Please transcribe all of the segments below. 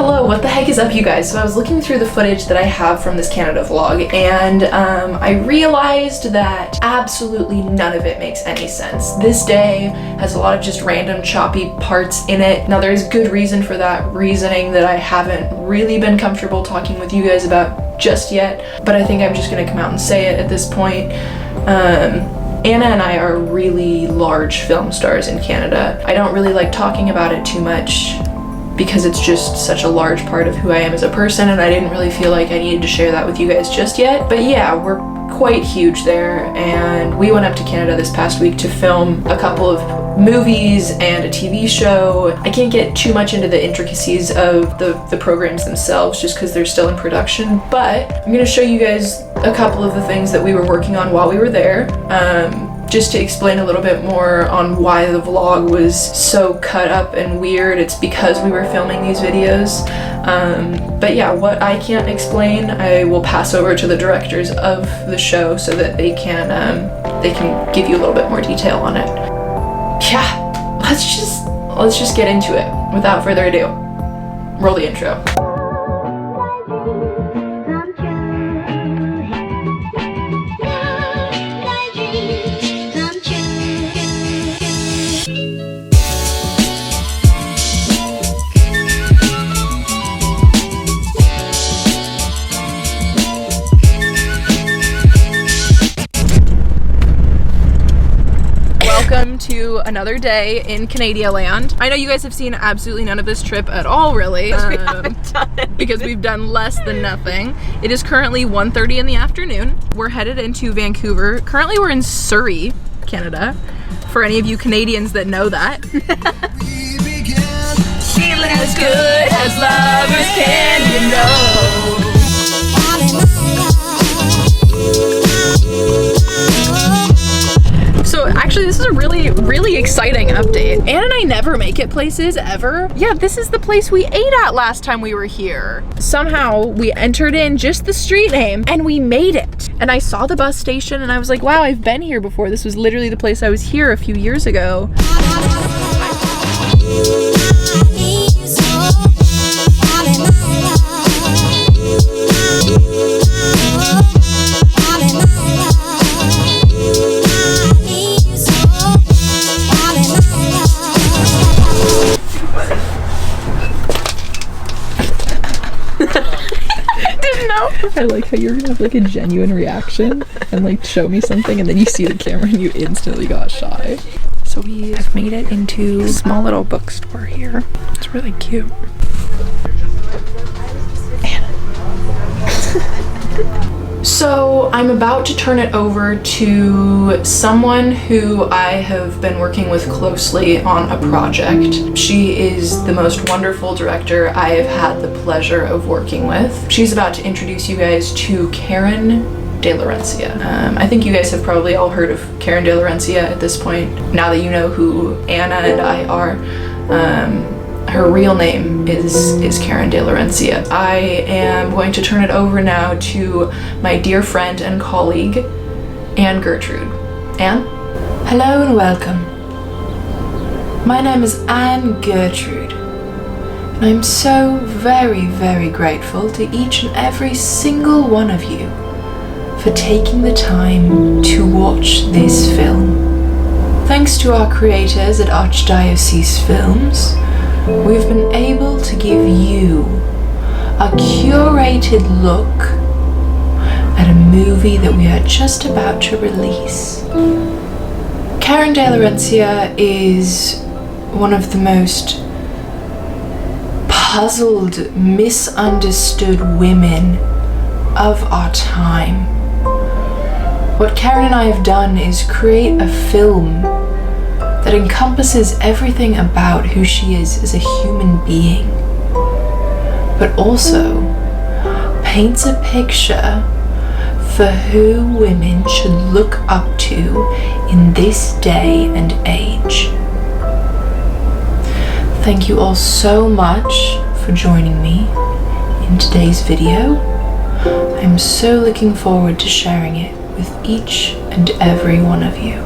Hello, what the heck is up, you guys? So I was looking through the footage that I have from this Canada vlog, and I realized that absolutely none of it makes any sense. This day has a lot of just random choppy parts in it. Now there's good reason for that reasoning that I haven't really been comfortable talking with you guys about just yet, but I think I'm just gonna come out and say it at this point. Anna and I are really large film stars in Canada. I don't really like talking about it too much because it's just such a large part of who I am as a person, and I didn't really feel like I needed to share that with you guys just yet. But yeah, we're quite huge there, and we went up to Canada this past week to film a couple of movies and a TV show. I can't get too much into the intricacies of the programs themselves just because they're still in production, but I'm gonna show you guys a couple of the things that we were working on while we were there. Just to explain a little bit more on why the vlog was so cut up and weird, it's because we were filming these videos. But yeah, what I can't explain, I will pass over to the directors of the show so that they can give you a little bit more detail on it. Yeah, let's just get into it. Without further ado, roll the intro. Welcome to another day in Canada land. I know you guys have seen absolutely none of this trip at all, really. Because we haven't done it. Because we've done less than nothing. It is currently 1:30 in the afternoon. We're headed into Vancouver. Currently we're in Surrey, Canada, for any of you Canadians that know that. Feeling as good as lovers can, you know. So actually this is a really exciting update. Anna and I never make it places ever. Yeah, this is the place we ate at last time we were here. Somehow we entered in just the street name and we made it. And I saw the bus station and I was like, wow, I've been here before. This was literally the place I was here a few years ago. I like how you're gonna have like a genuine reaction and like show me something and then you see the camera and you instantly got shy. So we have made it into a small little bookstore here. It's really cute. So I'm about to turn it over to someone who I have been working with closely on a project. She is the most wonderful director I have had the pleasure of working with. She's about to introduce you guys to Karen De Laurencia. I think you guys have probably all heard of Karen De Laurencia at this point, now that you know who Anna and I are. Her real name is Karen De Laurencia. I am going to turn it over now to my dear friend and colleague, Anne Gertrude. Anne? Hello and welcome. My name is Anne Gertrude, and I'm so very grateful to each and every single one of you for taking the time to watch this film. Thanks to our creators at Archdiocese Films, we've been able to give you a curated look at a movie that we are just about to release. Karen De Laurencia is one of the most puzzled, misunderstood women of our time. What Karen and I have done is create a film that encompasses everything about who she is as a human being, but also paints a picture for who women should look up to in this day and age. Thank you all so much for joining me in today's video. I'm so looking forward to sharing it with each and every one of you.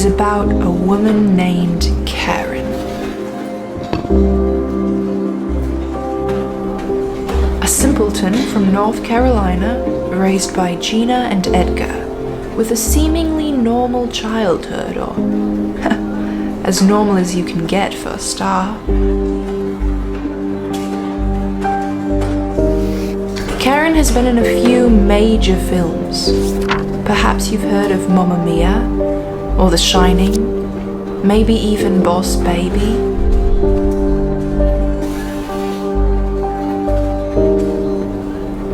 is about a woman named Karen. A simpleton from North Carolina, raised by Gina and Edgar, with a seemingly normal childhood, or as normal as you can get for a star. Karen has been in a few major films. Perhaps you've heard of Mamma Mia, or The Shining, maybe even Boss Baby.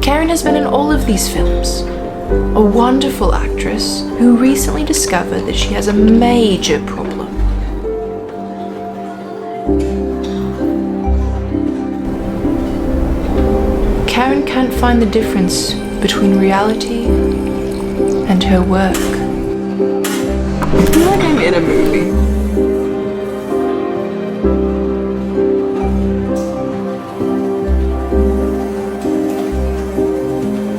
Karen has been in all of these films. A wonderful actress who recently discovered that she has a major problem. Karen can't find the difference between reality and her work. I feel like I'm in a movie.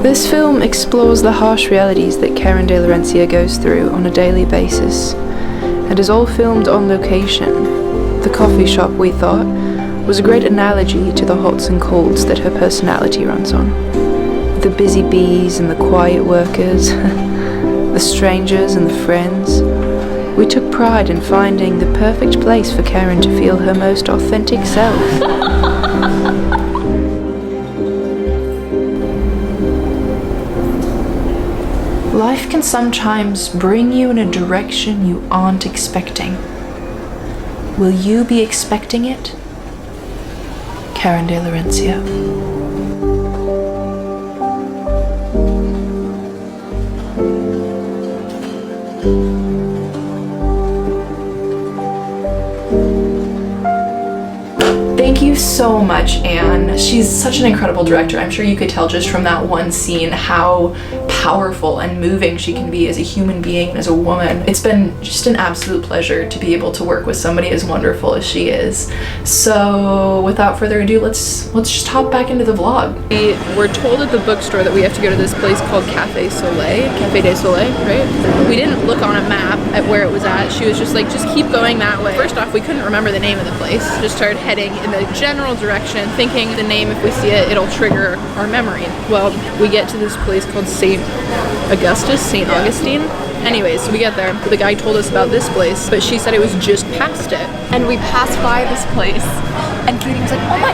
This film explores the harsh realities that Karen de Laurencia goes through on a daily basis, and is all filmed on location. The coffee shop, we thought, was a great analogy to the hots and colds that her personality runs on. The busy bees and the quiet workers, the strangers and the friends. We took pride in finding the perfect place for Karen to feel her most authentic self. Life can sometimes bring you in a direction you aren't expecting. Will you be expecting it? Karen de Laurencia. Thank you so much, Anne. She's such an incredible director. I'm sure you could tell just from that one scene how powerful and moving she can be as a human being and as a woman. It's been just an absolute pleasure to be able to work with somebody as wonderful as she is. So without further ado, let's just hop back into the vlog. We were told at the bookstore that we have to go to this place called Cafe de Soleil, right? We didn't look on a map at where it was at. She was just like, just keep going that way. First off, we couldn't remember the name of the place. Just started heading in the general direction, thinking the name, if we see it, it'll trigger our memory. Well, we get to this place called St. Augustine. Anyways, so we get there. The guy told us about this place, but she said it was just past it. And we passed by this place, and Katie was like, oh my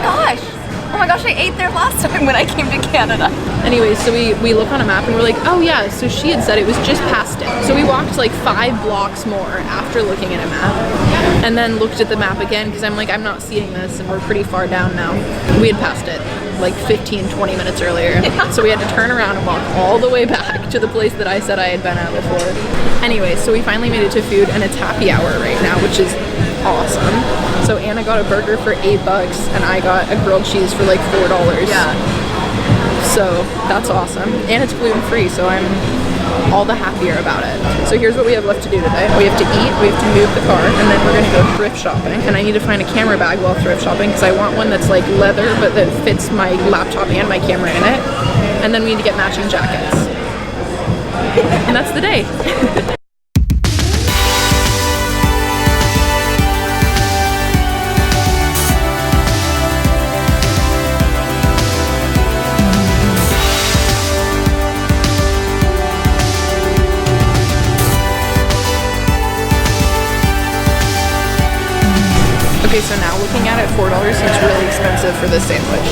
gosh, I ate there last time when I came to Canada. Anyways, so we look on a map and we're like, oh yeah, so she had said it was just past it. So we walked like 5 blocks more after looking at a map, and then looked at the map again, because I'm like, I'm not seeing this, and we're pretty far down now. We had passed it like 15-20 minutes earlier. Yeah. So we had to turn around and walk all the way back to the place that I said I had been at before. Anyway, so we finally made it to food, and it's happy hour right now, which is awesome. So Anna got a burger for $8 and I got a grilled cheese for like $4. Yeah. So that's awesome. And it's gluten-free, so I'm all the happier about it. So here's what we have left to do today. We have to eat, we have to move the car, and then we're gonna go thrift shopping. And I need to find a camera bag while thrift shopping, because I want one that's like leather, but that fits my laptop and my camera in it. And then we need to get matching jackets. And that's the day. Okay, so now looking at it, $4 seems really expensive for this sandwich.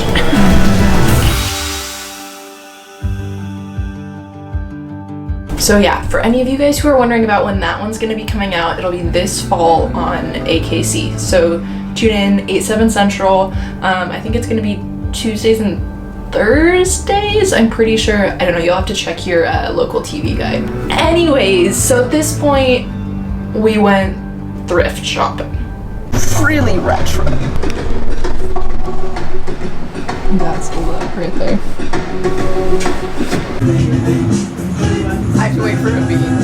So yeah, for any of you guys who are wondering about when that one's going to be coming out, it'll be this fall on AKC. So tune in 8/7 Central. I think it's going to be Tuesdays and Thursdays, I'm pretty sure. I don't know, you'll have to check your local TV guide. Anyways, so at this point, we went thrift shopping. Really retro. That's the look right there. I have to wait for it to begin.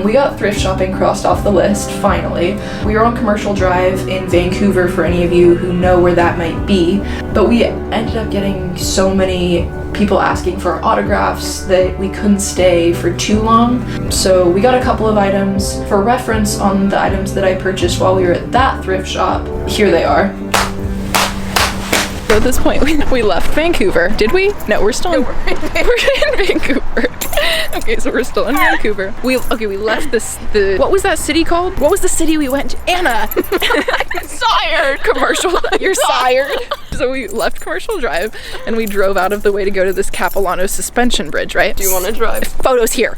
We got thrift shopping crossed off the list, finally. We were on Commercial Drive in Vancouver, for any of you who know where that might be. But we ended up getting so many people asking for autographs that we couldn't stay for too long. So we got a couple of items. For reference on the items that I purchased while we were at that thrift shop, here they are. So at this point, we left Vancouver. Did we? No, we're still in, we're in Vancouver. Okay, so we're still in Vancouver. We left what was that city called? What was the city we went to? Anna! I'm sired. Commercial. You're sired. So we left Commercial Drive and we drove out of the way to go to this Capilano suspension bridge, right? Do you want to drive? Photos here.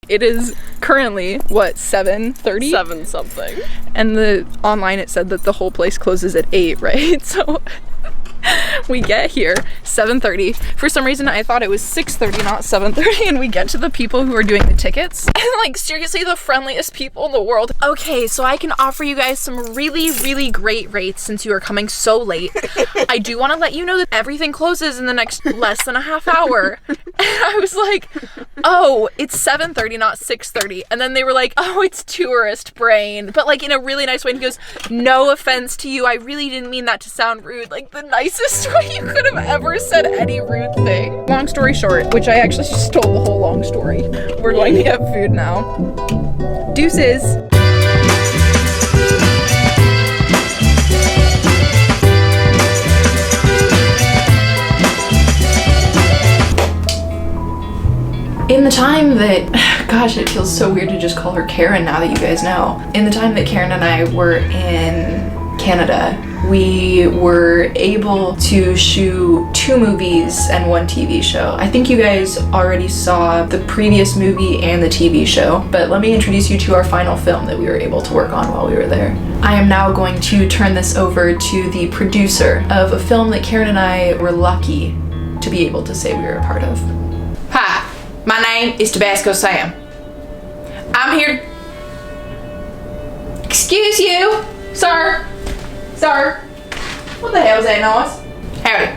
It is currently, what, 7:30? 7 something. And online it said that the whole place closes at 8, right? So we get here 7:30. For some reason I thought it was 6:30, not 7:30, and we get to the people who are doing the tickets. And like seriously the friendliest people in the world. Okay, so I can offer you guys some really, really great rates since you are coming so late. I do want to let you know that everything closes in the next less than a half hour. And I was like, oh, it's 7:30, not 6:30. And then they were like, oh, it's tourist brain. But like in a really nice way. And he goes, no offense to you. I really didn't mean that to sound rude. Like the nicest way you could have ever said any rude thing. Long story short, which I actually just told the whole long story. We're going to get food now. Deuces. In the time that, gosh, it feels so weird to just call her Karen now that you guys know. In the time that Karen and I were in Canada, we were able to shoot 2 movies and 1 TV show. I think you guys already saw the previous movie and the TV show, but let me introduce you to our final film that we were able to work on while we were there. I am now going to turn this over to the producer of a film that Karen and I were lucky to be able to say we were a part of. Hi, my name is Tabasco Sam. I'm here. Excuse you, sir. Sir, what the hell is that noise? Howdy.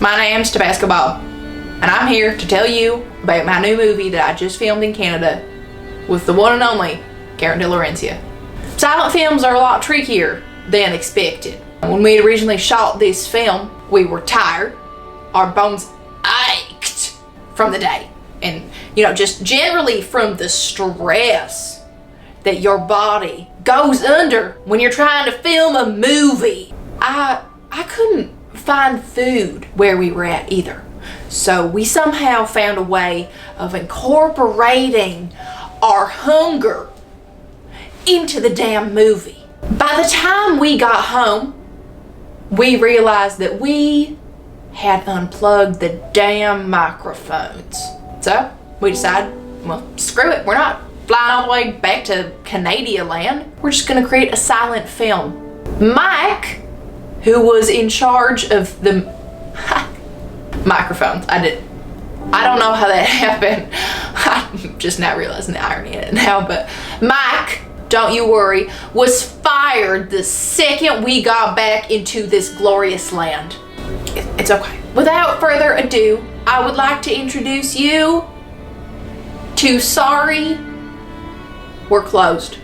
My name's Tabasco Bob, and I'm here to tell you about my new movie that I just filmed in Canada with the one and only Karen De Laurencia. Silent films are a lot trickier than expected. When we originally shot this film, we were tired. Our bones ached from the day. And, you know, just generally from the stress that your body goes under when you're trying to film a movie. I couldn't find food where we were at either. So we somehow found a way of incorporating our hunger into the damn movie. By the time we got home, we realized that we had unplugged the damn microphones. So we decided, well, screw it, we're not flying all the way back to Canada land. We're just gonna create a silent film. Mike, who was in charge of the microphones, I don't know how that happened. I'm just now realizing the irony in it now, but Mike, don't you worry, was fired the second we got back into this glorious land. It's okay. Without further ado, I would like to introduce you to Sorry, We're Closed.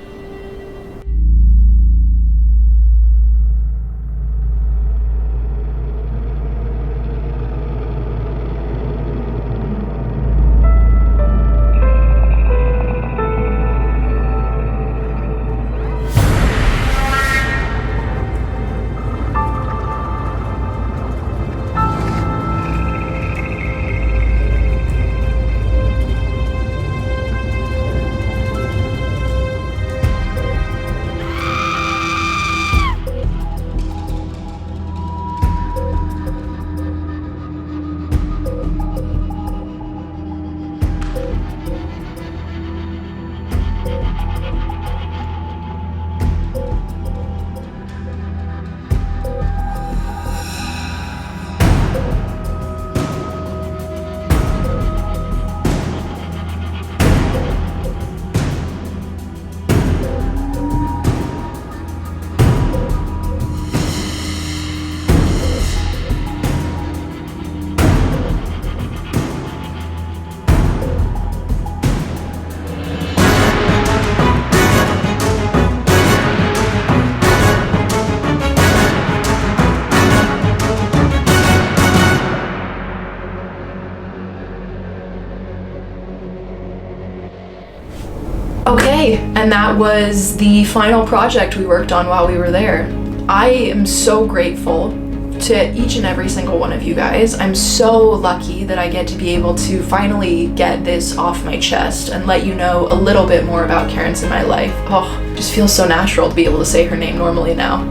Okay, and that was the final project we worked on while we were there. I am so grateful to each and every single one of you guys. I'm so lucky that I get to be able to finally get this off my chest and let you know a little bit more about Karen's in my life. Oh, it just feels so natural to be able to say her name normally now.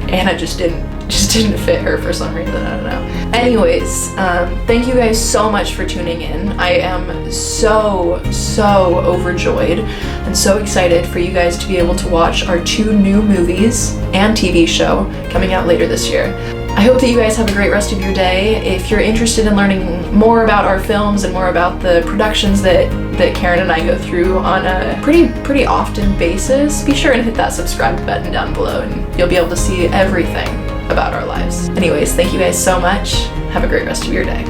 Anna just didn't fit her for some reason, I don't know. Anyways, thank you guys so much for tuning in. I am so overjoyed and so excited for you guys to be able to watch our 2 new movies and TV show coming out later this year. I hope that you guys have a great rest of your day. If you're interested in learning more about our films and more about the productions that Karen and I go through on a pretty often basis, be sure and hit that subscribe button down below and you'll be able to see everything about our lives. Anyways, thank you guys so much. Have a great rest of your day.